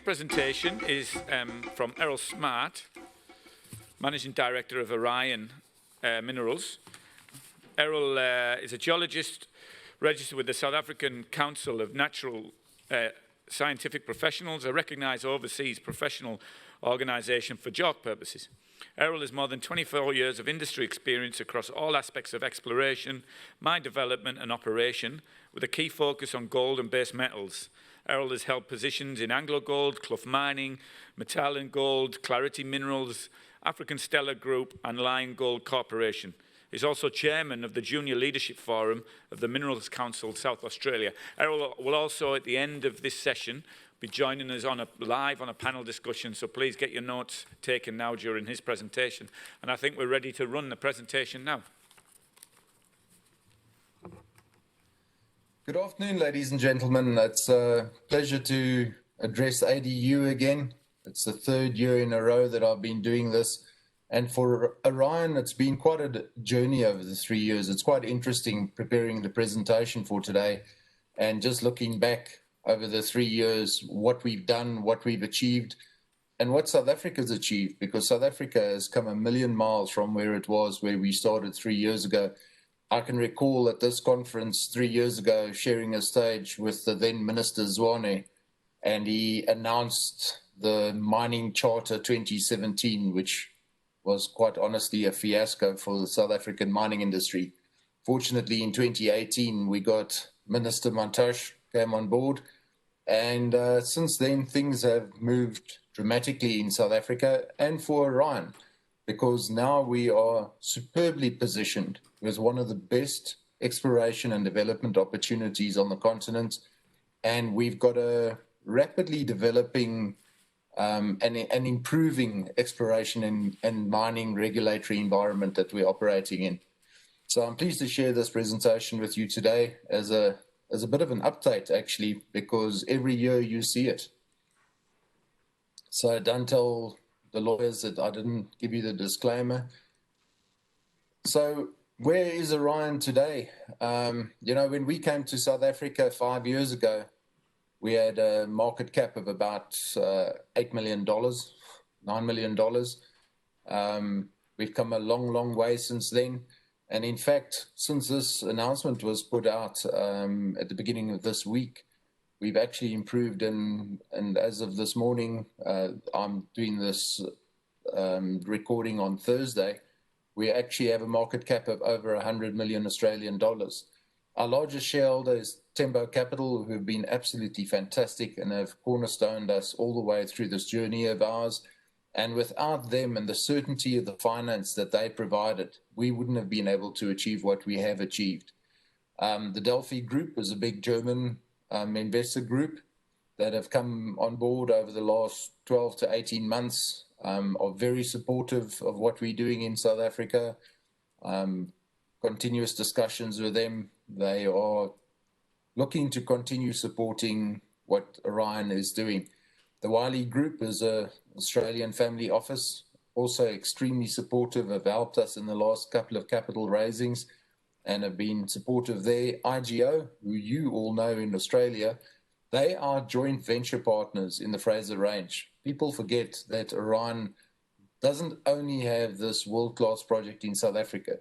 presentation is from Errol, Managing Director of Orion Minerals. Errol is a geologist registered with the South African Council of Natural Scientific Professionals, a recognised overseas professional organisation for JORC purposes. Errol has more than 24 years of industry experience across all aspects of exploration, mine development and operation, with a key focus on gold and base metals. Errol has held positions in Anglo Gold, Clough Mining, Metal and Gold, Clarity Minerals, African Stellar Group and Lion Gold Corporation. He's also chairman of the Junior Leadership Forum of the Minerals Council South Australia. Errol will also, at the end of this session, be joining us live on a panel discussion, so please get your notes taken now during his presentation. And I think we're ready to run the presentation now. Good afternoon, ladies and gentlemen. It's a pleasure to address ADU again. It's the third year in a row that I've been doing this. And for Orion, it's been quite a journey over the 3 years. It's quite interesting preparing the presentation for today and just looking back over the 3 years, what we've done, what we've achieved, and what South Africa's achieved, because South Africa has come 1,000,000 miles from where it was, where we started 3 years ago. I can recall at this conference 3 years ago sharing a stage with the then Minister Zwane, and he announced the Mining Charter 2017, which was quite honestly a fiasco for the South African mining industry. Fortunately, in 2018, we got Minister Mantashe came on board, and since then, things have moved dramatically in South Africa and for Orion, because now we are superbly positioned with one of the best exploration and development opportunities on the continent, and we've got a rapidly developing and improving exploration and mining regulatory environment that we're operating in. So I'm pleased to share this presentation with you today as a bit of an update, actually, because every year you see it. So don't tell the lawyers that I didn't give you the disclaimer. So where is Orion today? When we came to South Africa 5 years ago, we had a market cap of about $8 million, $9 million. We've come a long, long way since then. And in fact, since this announcement was put out at the beginning of this week, we've actually improved. And as of this morning, I'm doing this recording on Thursday, we actually have a market cap of over 100 million Australian dollars. Our largest shareholder is Tembo Capital, who have been absolutely fantastic and have cornerstoned us all the way through this journey of ours. And without them and the certainty of the finance that they provided, we wouldn't have been able to achieve what we have achieved. The Delphi Group is a big German investor group that have come on board over the last 12 to 18 months, are very supportive of what we're doing in South Africa. Continuous discussions with them. They are looking to continue supporting what Orion is doing. The Wiley Group is an Australian family office, also extremely supportive, have helped us in the last couple of capital raisings and have been supportive there. IGO, who you all know in Australia, they are joint venture partners in the Fraser Range. People forget that Orion doesn't only have this world-class project in South Africa.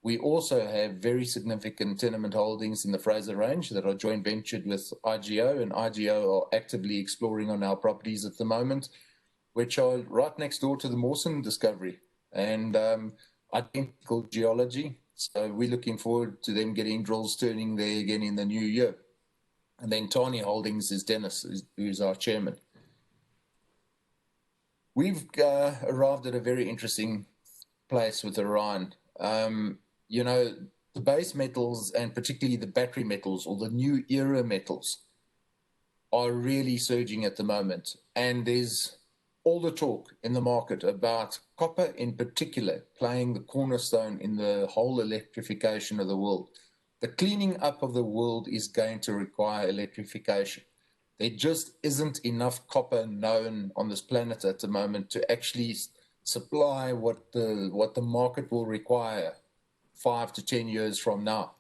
We also have very significant tenement holdings in the Fraser Range that are joint ventured with IGO, and IGO are actively exploring on our properties at the moment, which are right next door to the Mawson discovery and identical geology. So we're looking forward to them getting drills turning there again in the new year. And then Tani Holdings is Dennis, who's our chairman. We've arrived at a very interesting place with Orion. The base metals, and particularly the battery metals or the new era metals, are really surging at the moment. And there's all the talk in the market about copper in particular playing the cornerstone in the whole electrification of the world. The cleaning up of the world is going to require electrification. There just isn't enough copper known on this planet at the moment to actually supply what the market will require 5 to 10 years from now.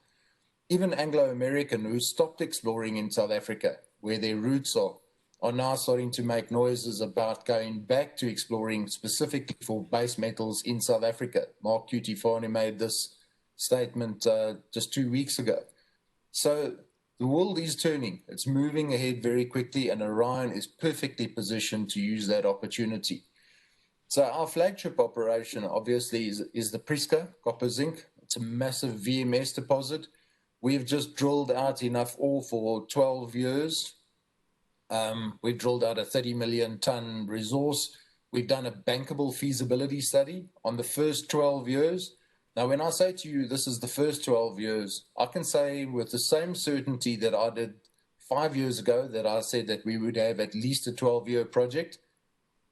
Even Anglo-American, who stopped exploring in South Africa, where their roots are, are now starting to make noises about going back to exploring specifically for base metals in South Africa. Mark Cutifani made this statement just 2 weeks ago. So the world is turning. It's moving ahead very quickly, and Orion is perfectly positioned to use that opportunity. So our flagship operation, obviously, is the Prieska copper-zinc. It's a massive VMS deposit. We've just drilled out enough ore for 12 years. We've drilled out a 30 million ton resource. We've done a bankable feasibility study on the first 12 years. Now, when I say to you, this is the first 12 years, I can say with the same certainty that I did 5 years ago, that I said that we would have at least a 12-year project.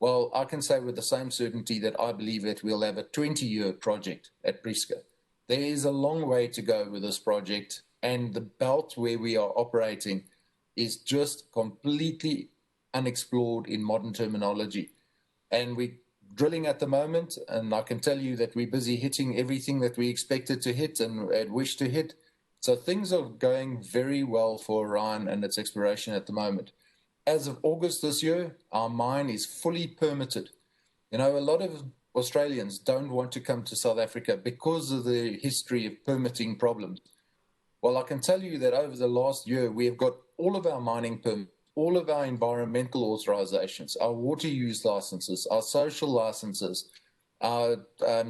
Well, I can say with the same certainty that I believe that we'll have a 20-year project at Prieska. There is a long way to go with this project, and the belt where we are operating is just completely unexplored in modern terminology. And we're drilling at the moment, and I can tell you that we're busy hitting everything that we expected to hit and had wished to hit. So things are going very well for Orion and its exploration at the moment. As of August this year, our mine is fully permitted. You know, a lot of Australians don't want to come to South Africa because of the history of permitting problems. Well, I can tell you that over the last year, we have got all of our mining permits, all of our environmental authorizations, our water use licenses, our social licenses, our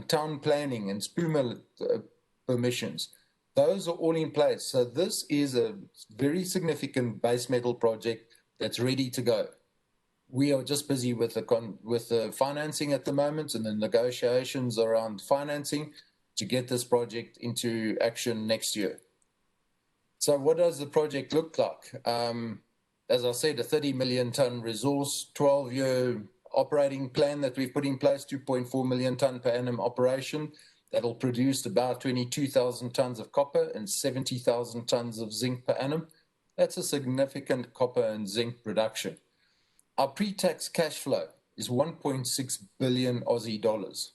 town planning and SPUMA permissions. Those are all in place. So this is a very significant base metal project that's ready to go. We are just busy with the financing at the moment and the negotiations around financing to get this project into action next year. So what does the project look like? As I said, a 30 million ton resource, 12-year operating plan that we've put in place, 2.4 million ton per annum operation. That'll produce about 22,000 tons of copper and 70,000 tons of zinc per annum. That's a significant copper and zinc production. Our pre-tax cash flow is 1.6 billion Aussie dollars.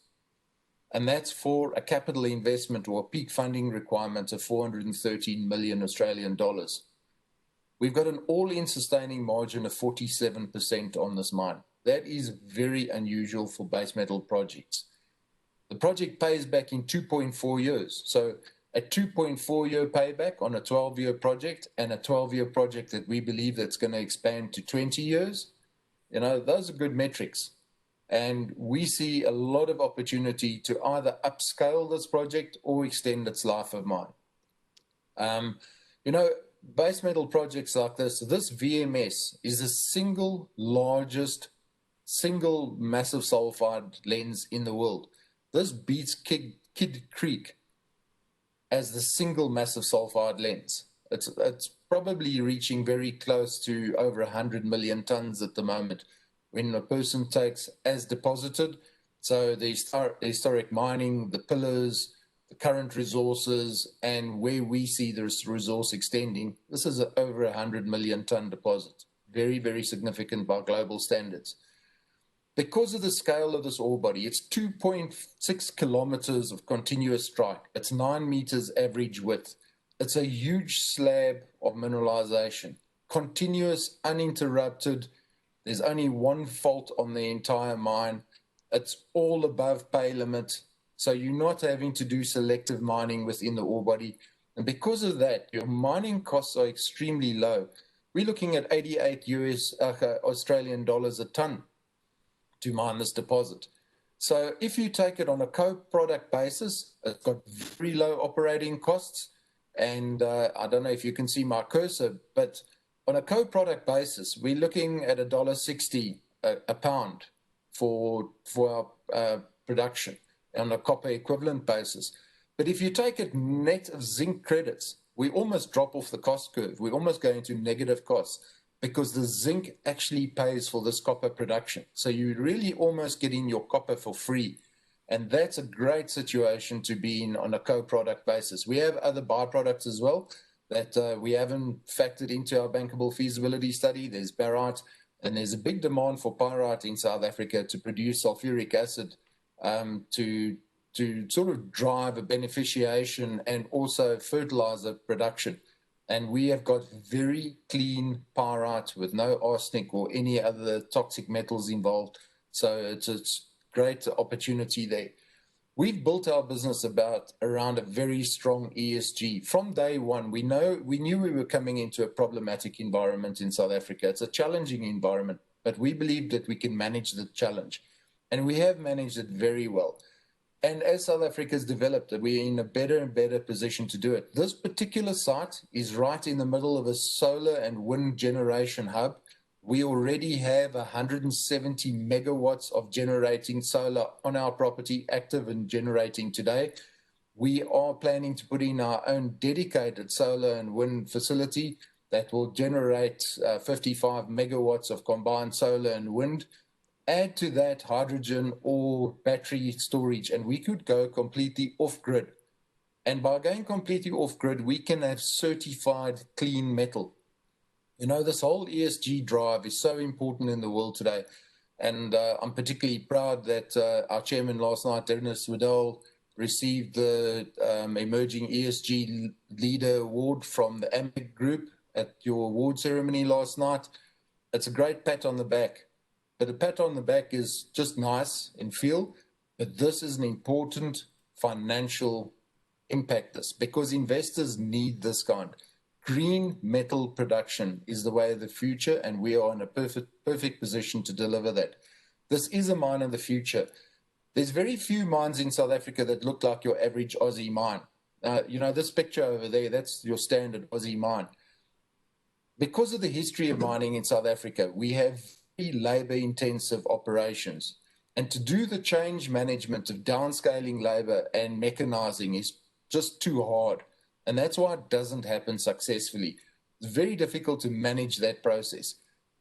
And that's for a capital investment or a peak funding requirement of 413 million Australian dollars. We've got an all-in sustaining margin of 47% on this mine. That is very unusual for base metal projects. The project pays back in 2.4 years. So a 2.4-year payback on a 12-year project, and a 12-year project that we believe that's going to expand to 20 years, you know, those are good metrics. And we see a lot of opportunity to either upscale this project or extend its life of mine. You know, base metal projects like this VMS is the single largest, single massive sulfide lens in the world. This beats Kidd Creek as the single massive sulfide lens. It's probably reaching very close to over 100 million tons at the moment when a person takes as deposited. So the historic mining, the pillars, the current resources, and where we see this resource extending, this is over 100 million ton deposit. Very, very significant by global standards. Because of the scale of this ore body, it's 2.6 kilometers of continuous strike. It's 9 meters average width. It's a huge slab of mineralization, continuous, uninterrupted. There's only one fault on the entire mine. It's all above pay limit. So you're not having to do selective mining within the ore body. And because of that, your mining costs are extremely low. We're looking at 88 Australian dollars a ton to mine this deposit. So if you take it on a co-product basis, it's got very low operating costs. And I don't know if you can see my cursor, but on a co-product basis, we're looking at $1.60 a pound for our production on a copper equivalent basis. But if you take it net of zinc credits, we almost drop off the cost curve. We almost go into negative costs because the zinc actually pays for this copper production. So you're really almost getting your copper for free. And that's a great situation to be in on a co-product basis. We have other byproducts as well that we haven't factored into our bankable feasibility study. There's barite, and there's a big demand for pyrite in South Africa to produce sulfuric acid to sort of drive a beneficiation and also fertilizer production. And we have got very clean pyrite with no arsenic or any other toxic metals involved. So it's a great opportunity there. We've built our business around a very strong ESG. From day one, we knew we were coming into a problematic environment in South Africa. It's a challenging environment, but we believe that we can manage the challenge. And we have managed it very well. And as South Africa has developed, we're in a better and better position to do it. This particular site is right in the middle of a solar and wind generation hub. We already have 170 megawatts of generating solar on our property, active and generating today. We are planning to put in our own dedicated solar and wind facility that will generate 55 megawatts of combined solar and wind. Add to that hydrogen or battery storage, and we could go completely off-grid. And by going completely off-grid, we can have certified clean metal. You know, this whole ESG drive is so important in the world today. And I'm particularly proud that our chairman last night, Dennis Waddell, received the Emerging ESG Leader Award from the AMEC Group at your award ceremony last night. It's a great pat on the back. But a pat on the back is just nice and feel, but this is an important financial impact, because investors need this kind. Green metal production is the way of the future, and we are in a perfect position to deliver that. This is a mine of the future. There's very few mines in South Africa that look like your average Aussie mine. You know, this picture over there, that's your standard Aussie mine. Because of the history of mining in South Africa, we have labor-intensive operations. And to do the change management of downscaling labor and mechanizing is just too hard. And that's why it doesn't happen successfully. It's very difficult to manage that process.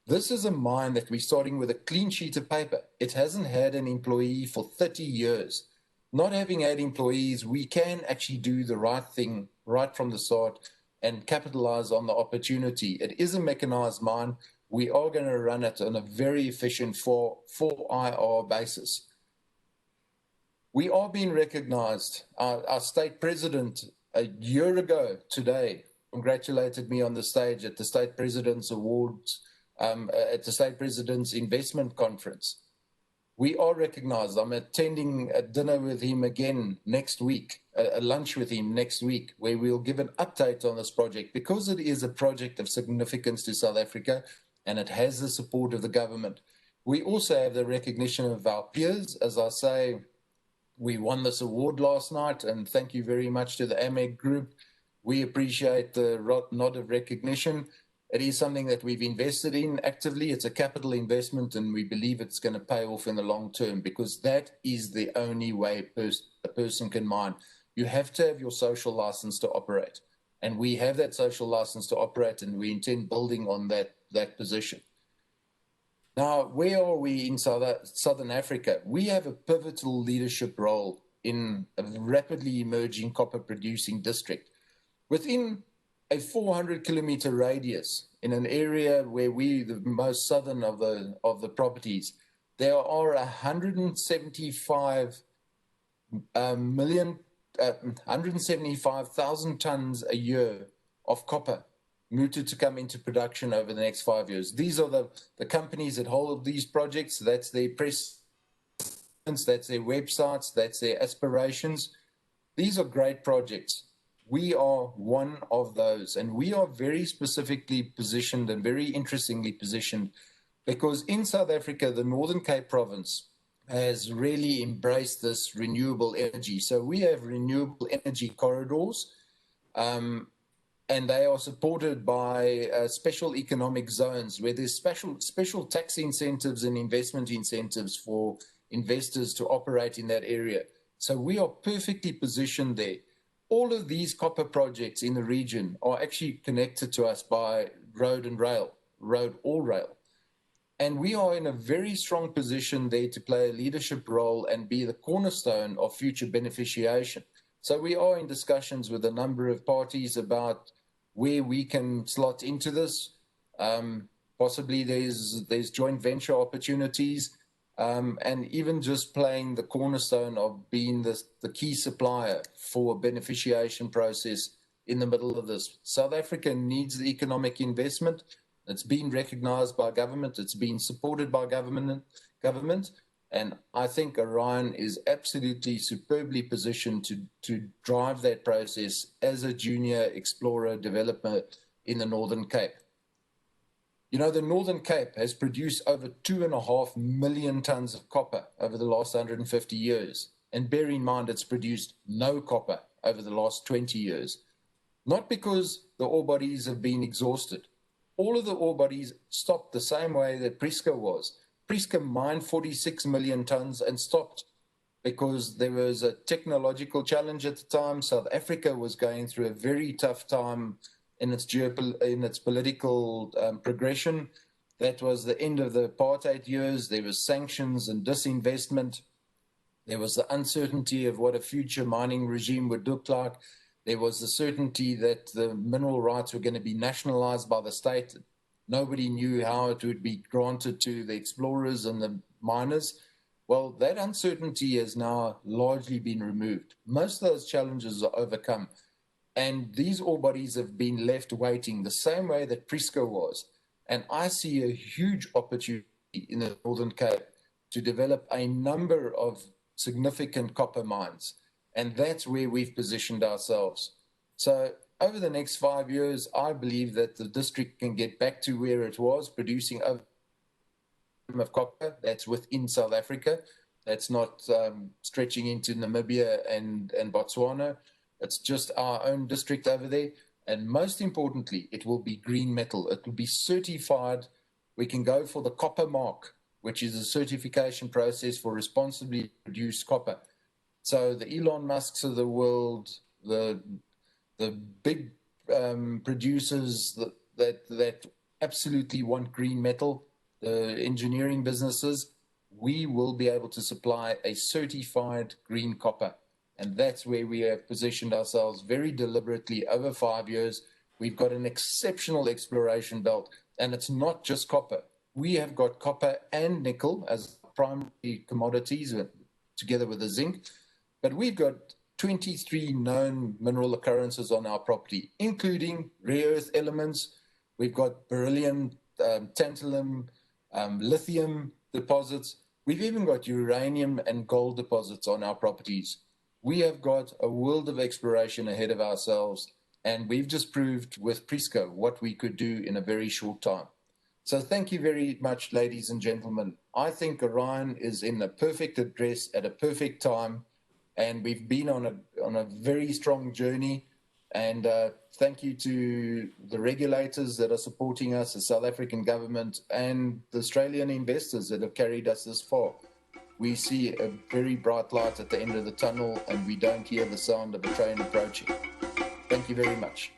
This is a mine that we're starting with a clean sheet of paper. It hasn't had an employee for 30 years. Not having had employees, we can actually do the right thing right from the start and capitalize on the opportunity. It is a mechanized mine. We are going to run it on a very efficient 4IR basis. We are being recognized. Our state president, a year ago today, congratulated me on the stage at the State President's Awards, at the State President's Investment Conference. We are recognized. I'm attending a dinner with him again next week, a lunch with him next week, where we'll give an update on this project, because it is a project of significance to South Africa, and it has the support of the government. We also have the recognition of our peers. As I say, we won this award last night, and thank you very much to the AMEC Group. We appreciate the nod of recognition. It is something that we've invested in actively. It's a capital investment, and we believe it's going to pay off in the long term, because that is the only way a person can mine. You have to have your social license to operate. And we have that social license to operate, and we intend building on that position. Now, where are we in Southern Africa? We have a pivotal leadership role in a rapidly emerging copper-producing district. Within a 400-kilometer radius, in an area where we're the most southern of the properties, there are 175,000 tons a year of copper mooted to come into production over the next 5 years. These are the companies that hold these projects. That's their press, that's their websites, that's their aspirations. These are great projects. We are one of those, and we are very specifically positioned and very interestingly positioned, because in South Africa, the Northern Cape province has really embraced this renewable energy. So we have renewable energy corridors, and they are supported by special economic zones where there's special tax incentives and investment incentives for investors to operate in that area. So we are perfectly positioned there. All of these copper projects in the region are actually connected to us by road or rail. And we are in a very strong position there to play a leadership role and be the cornerstone of future beneficiation. So we are in discussions with a number of parties about where we can slot into this. Possibly there's joint venture opportunities, and even just playing the cornerstone of being the key supplier for a beneficiation process in the middle of this. South Africa needs the economic investment. It's been recognized by government. It's been supported by government. And I think Orion is absolutely superbly positioned to drive that process as a junior explorer developer in the Northern Cape. You know, the Northern Cape has produced over 2.5 million tons of copper over the last 150 years. And bear in mind, it's produced no copper over the last 20 years. Not because the ore bodies have been exhausted. All of the ore bodies stopped the same way that Prieska was. Prieska mined 46 million tons and stopped because there was a technological challenge at the time. South Africa was going through a very tough time in its political progression. That was the end of the apartheid years. There was sanctions and disinvestment. There was the uncertainty of what a future mining regime would look like. There was the certainty that the mineral rights were going to be nationalized by the state. Nobody knew how it would be granted to the explorers and the miners. Well, that uncertainty has now largely been removed. Most of those challenges are overcome. And these ore bodies have been left waiting the same way that Prieska was. And I see a huge opportunity in the Northern Cape to develop a number of significant copper mines. And that's where we've positioned ourselves. So over the next 5 years, I believe that the district can get back to where it was, producing over of copper. That's within South Africa. That's not stretching into Namibia and Botswana. It's just our own district over there. And most importantly, it will be green metal. It will be certified. We can go for the copper mark, which is a certification process for responsibly produced copper. So the Elon Musks of the world, the big producers that absolutely want green metal, the engineering businesses, we will be able to supply a certified green copper. And that's where we have positioned ourselves very deliberately over 5 years. We've got an exceptional exploration belt, and it's not just copper. We have got copper and nickel as primary commodities together with the zinc, but we've got 23 known mineral occurrences on our property, including rare earth elements. We've got beryllium, tantalum, lithium deposits. We've even got uranium and gold deposits on our properties. We have got a world of exploration ahead of ourselves, and we've just proved with Prieska what we could do in a very short time. So thank you very much, ladies and gentlemen. I think Orion is in a perfect address at a perfect time, and we've been on a very strong journey. And thank you to the regulators that are supporting us, the South African government, and the Australian investors that have carried us this far. We see a very bright light at the end of the tunnel, and we don't hear the sound of a train approaching. Thank you very much.